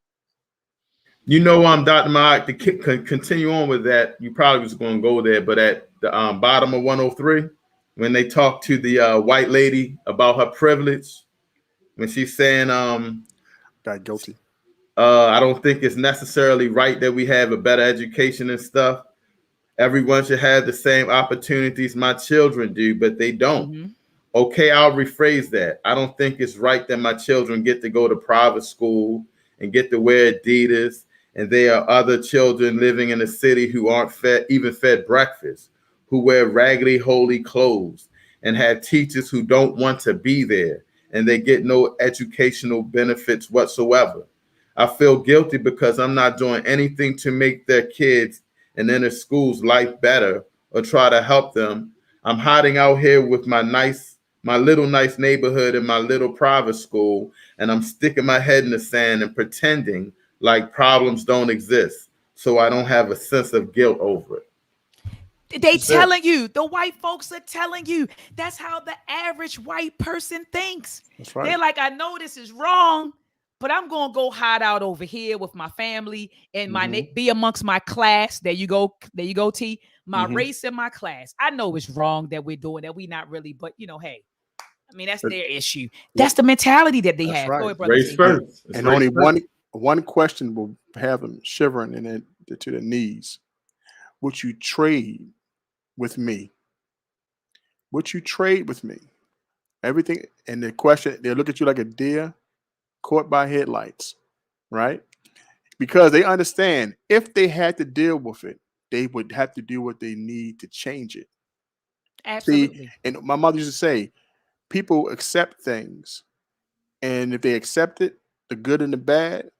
Dr. Mike, to continue on with that, you probably was going to go there, but at the bottom of 103, when they talk to the white lady about her privilege, when she's saying, got guilty. I don't think it's necessarily right that we have a better education and stuff. Everyone should have the same opportunities my children do, but they don't. Okay, I'll rephrase that. I don't think it's right that my children get to go to private school and get to wear Adidas, and there are other children living in the city who aren't fed breakfast, who wear raggedy, holey clothes, and have teachers who don't want to be there, and they get no educational benefits whatsoever. I feel guilty because I'm not doing anything to make their kids and inner schools' life better or try to help them. I'm hiding out here with my little nice neighborhood and my little private school, and I'm sticking my head in the sand and pretending like problems don't exist, so I don't have a sense of guilt over it. They telling you, the white folks are telling you. That's how the average white person thinks. That's right. They're like, I know this is wrong, but I'm gonna go hide out over here with my family and be amongst my class. There you go, T. My race and my class. I know it's wrong that we're doing that. We not really, but hey, I mean that's their issue. That's the mentality that they have. Right. Go ahead, brother. Race first. And only one question will have them shivering to their knees. Would you trade with me? Would you trade with me? Everything. And the question, they look at you like a deer caught by headlights, right? Because they understand if they had to deal with it, they would have to do what they need to change it. Absolutely. See, and my mother used to say, people accept things, and if they accept it, the good and the bad,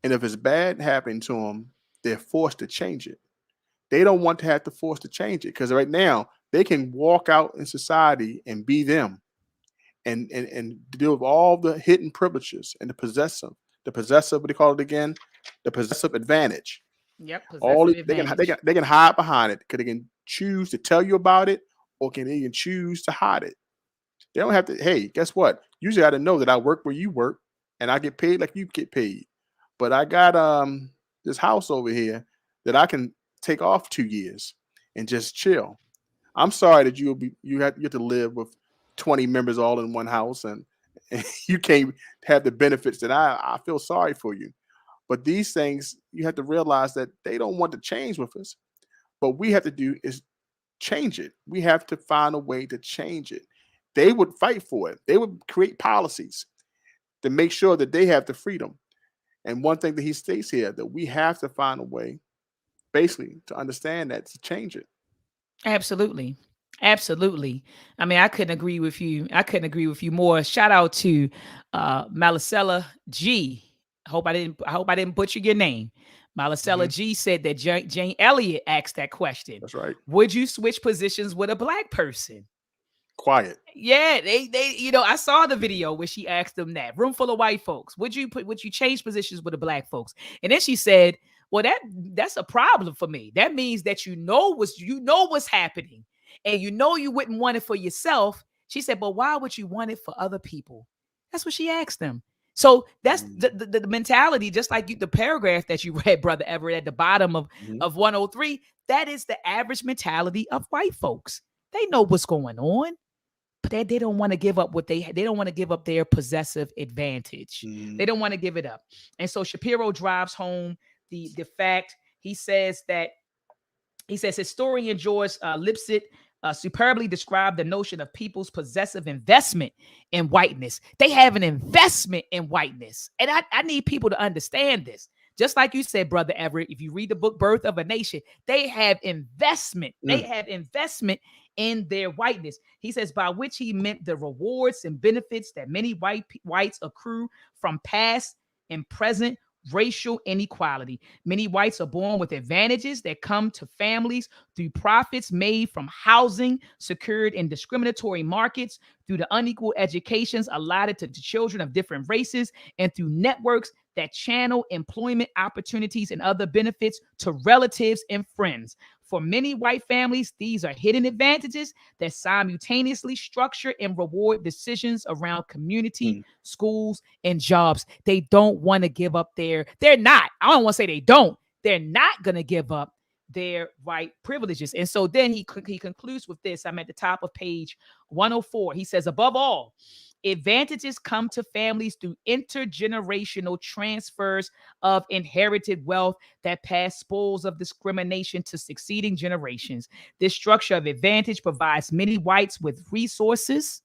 and if it's bad happening to them, they're forced to change it. They don't want to have to force to change it because right now they can walk out in society and be them and deal with all the hidden privileges and the possessive, what do you call it again? The possessive advantage. Yep. All Advantage. they can hide behind it because they can choose to tell you about it or they can choose to hide it. They don't have to. Hey, guess what? You just got to know that I work where you work and I get paid like you get paid. But I got this house over here that I can take off 2 years and just chill. I'm sorry that you have to live with 20 members all in one house and you can't have the benefits that I feel sorry for you. But these things, you have to realize that they don't want to change with us. What we have to do is change it. We have to find a way to change it. They would fight for it. They would create policies to make sure that they have the freedom. And one thing that he states here, that we have to find a way, basically, to understand that, to change it. Absolutely. Absolutely. I mean, I couldn't agree with you. I couldn't agree with you more. Shout out to Malicella G. I hope I didn't butcher your name. Malicella G said that Jane Elliott asked that question. That's right. Would you switch positions with a black person? Quiet. Yeah, they I saw the video where she asked them that. Room full of white folks. Would you change positions with the black folks? And then she said, well, that's a problem for me. That means that you know what's happening and you wouldn't want it for yourself. She said, but why would you want it for other people? That's what she asked them. So that's the mentality, just like the paragraph that you read, Brother Everett, at the bottom of 103. That is the average mentality of white folks. They know what's going on, but they don't want to give up they don't want to give up their possessive advantage. They don't want to give it up. And so Shapiro drives home the fact. He says historian George Lipset superbly described the notion of people's possessive investment in whiteness. They have an investment in whiteness. And I need people to understand this. Just like you said, Brother Everett, if you read the book Birth of a Nation, they have investment. They have investment in their whiteness. He says, by which he meant the rewards and benefits that many whites accrue from past and present racial inequality. Many whites are born with advantages that come to families through profits made from housing secured in discriminatory markets, through the unequal educations allotted to children of different races, and through networks that channel employment opportunities and other benefits to relatives and friends. For many white families, these are hidden advantages that simultaneously structure and reward decisions around community, schools, and jobs. They don't want to give up they're not going to give up their white privileges. And so then he concludes with this. I'm at the top of page 104. He says, above all, advantages come to families through intergenerational transfers of inherited wealth that pass spoils of discrimination to succeeding generations. This structure of advantage provides many whites with resources,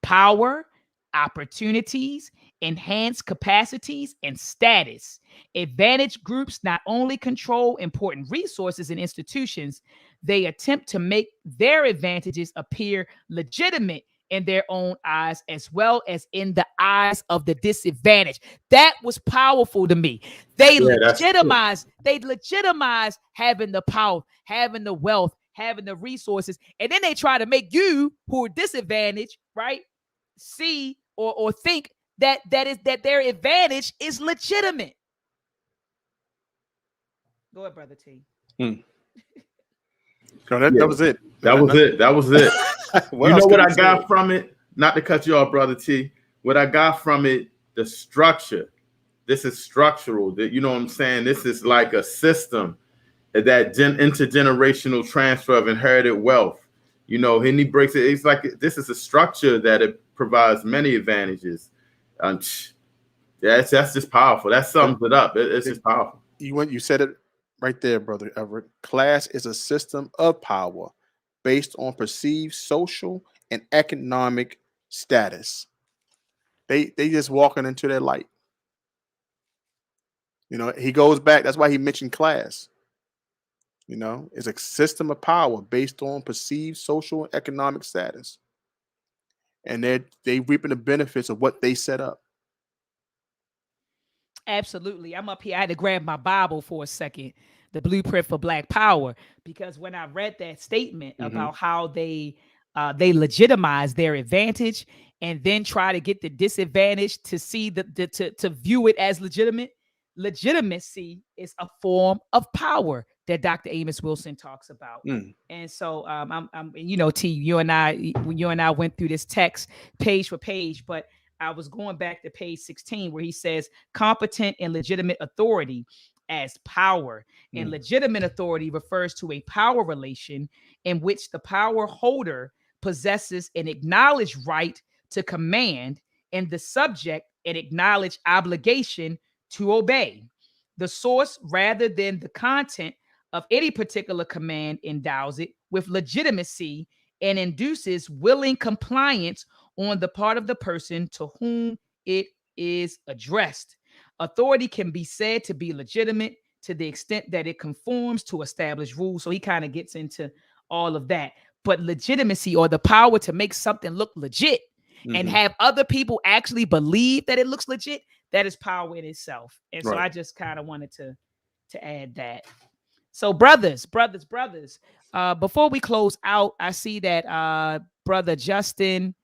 power, opportunities, enhanced capacities, and status. Advantage groups not only control important resources and institutions, they attempt to make their advantages appear legitimate in their own eyes, as well as in the eyes of the disadvantaged. That was powerful to me. They legitimize having the power, having the wealth, having the resources, and then they try to make you who are disadvantaged, right, see or think that their advantage is legitimate. Go ahead, Brother T. No, that, Yeah, that was it. that was it. That was it. What You else know could what be I got said? from it? Not to cut you off, brother T. What I got from it, the structure. This is structural. That, you know what I'm saying? This is like a system, that intergenerational transfer of inherited wealth. You know, and he breaks it. It's like this is a structure that it provides many advantages. Um, that's just powerful. That sums it up. It's just powerful. You said it right there, brother Everett. Class is a system of power based on perceived social and economic status. They just walking into their light. You know, he goes back. That's why he mentioned class. You know, it's a system of power based on perceived social and economic status, and they reaping the benefits of what they set up. Absolutely. I'm up here. I had to grab my Bible for a second, the blueprint for Black Power, because when I read that statement Hmm. about how they legitimize their advantage and then try to get the disadvantage to see to view it as legitimate. Legitimacy is a form of power that Dr. Amos Wilson talks about. Mm. And so you know, T, you and I went through this text page for page, but I was going back to page 16 where he says competent and legitimate authority as power. And Mm. legitimate authority refers to a power relation in which the power holder possesses an acknowledged right to command and the subject an acknowledged obligation to obey. The source, rather than the content of any particular command, endows it with legitimacy and induces willing compliance on the part of the person to whom it is addressed. Authority can be said to be legitimate to the extent that it conforms to established rules. So he kind of gets into all of that. But legitimacy, or the power to make something look legit and Hmm. have other people actually believe that it looks legit, that is power in itself. And so Right. I just kind of wanted to add that. So brothers, before we close out, I see that brother Justin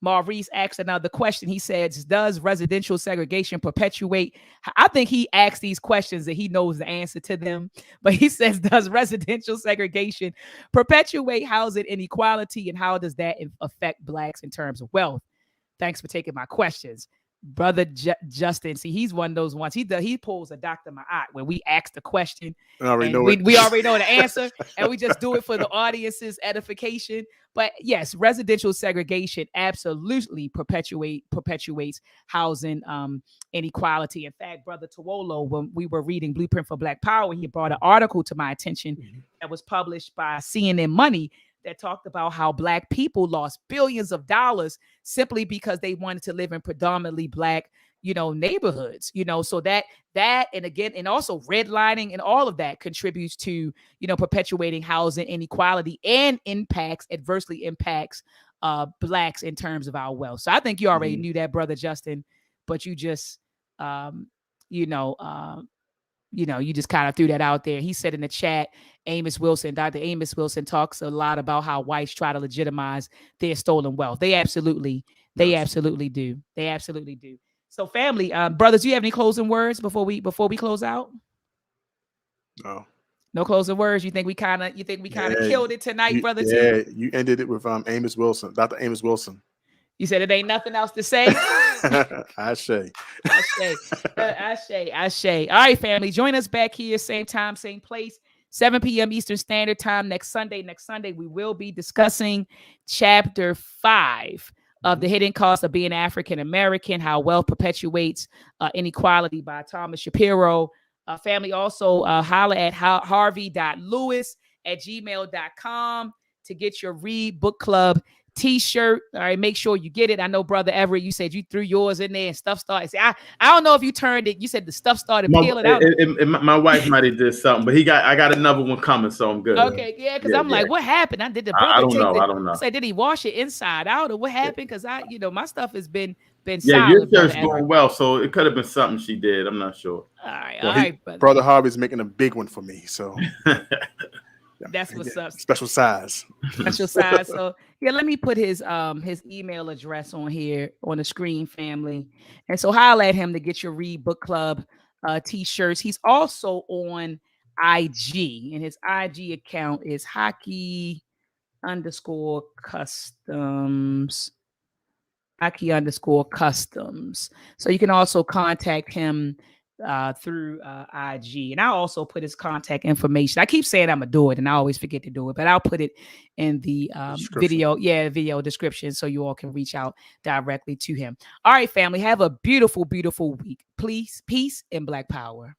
Maurice asked another question. He says, does residential segregation perpetuate? I think he asked these questions that he knows the answer to them. But he says, does residential segregation perpetuate housing inequality? And how does that affect Blacks in terms of wealth? Thanks for taking my questions. Brother Justin, see, he's one of those ones. He pulls a Dr. Ma'at when we ask the question I already and know it. we already know the answer and we just do it for the audience's edification. But yes, residential segregation absolutely perpetuates housing inequality. In fact, Brother Tawolo, when we were reading Blueprint for Black Power, he brought an article to my attention that was published by CNN Money that talked about how Black people lost billions of dollars simply because they wanted to live in predominantly Black, neighborhoods, so that and again, and also redlining and all of that contributes to, perpetuating housing inequality and adversely impacts Blacks in terms of our wealth. So I think you already knew that, Brother Justin, but you just you know you just kind of threw that out there. He said in the chat, Dr. Amos Wilson talks a lot about how whites try to legitimize their stolen wealth. They absolutely do. They absolutely do. So family, brothers, do you have any closing words before we close out? No. No closing words. You think we kind of killed it tonight, brother T? Yeah, you ended it with Amos Wilson, Dr. Amos Wilson. You said it ain't nothing else to say. I say. Ashe. All right, family. Join us back here, same time, same place, 7 p.m. Eastern Standard Time next Sunday. Next Sunday, we will be discussing chapter 5 of The Hidden Cost of Being African American, How Wealth Perpetuates Inequality by Thomas Shapiro. Family, also holler at harvey.lewis@gmail.com to get your Read Book Club T-shirt. All right, make sure you get it. I know, Brother Everett, you said you threw yours in there and stuff started. See, I don't know if you turned it. You said the stuff started peeling out. My wife might have did something, but I got another one coming, so I'm good. Okay, yeah, because I'm like, what happened? I did the brother I don't know. I said, did he wash it inside out or what happened? Because my stuff has been your solid. shirt's going well, so it could have been something she did. I'm not sure. All right, well, Brother Harvey's making a big one for me, so. That's what's up. Special size. So yeah, let me put his email address on here on the screen, family. And so holler at him to get your Read Book Club t-shirts. He's also on IG, and his IG account is hockey_customs. Hockey_customs. So you can also contact him through IG, and I'll also put his contact information. I keep saying I'm gonna do it, and I always forget to do it, but I'll put it in the video description, so you all can reach out directly to him. All right, family, have a beautiful, beautiful week. Please, peace, and Black power.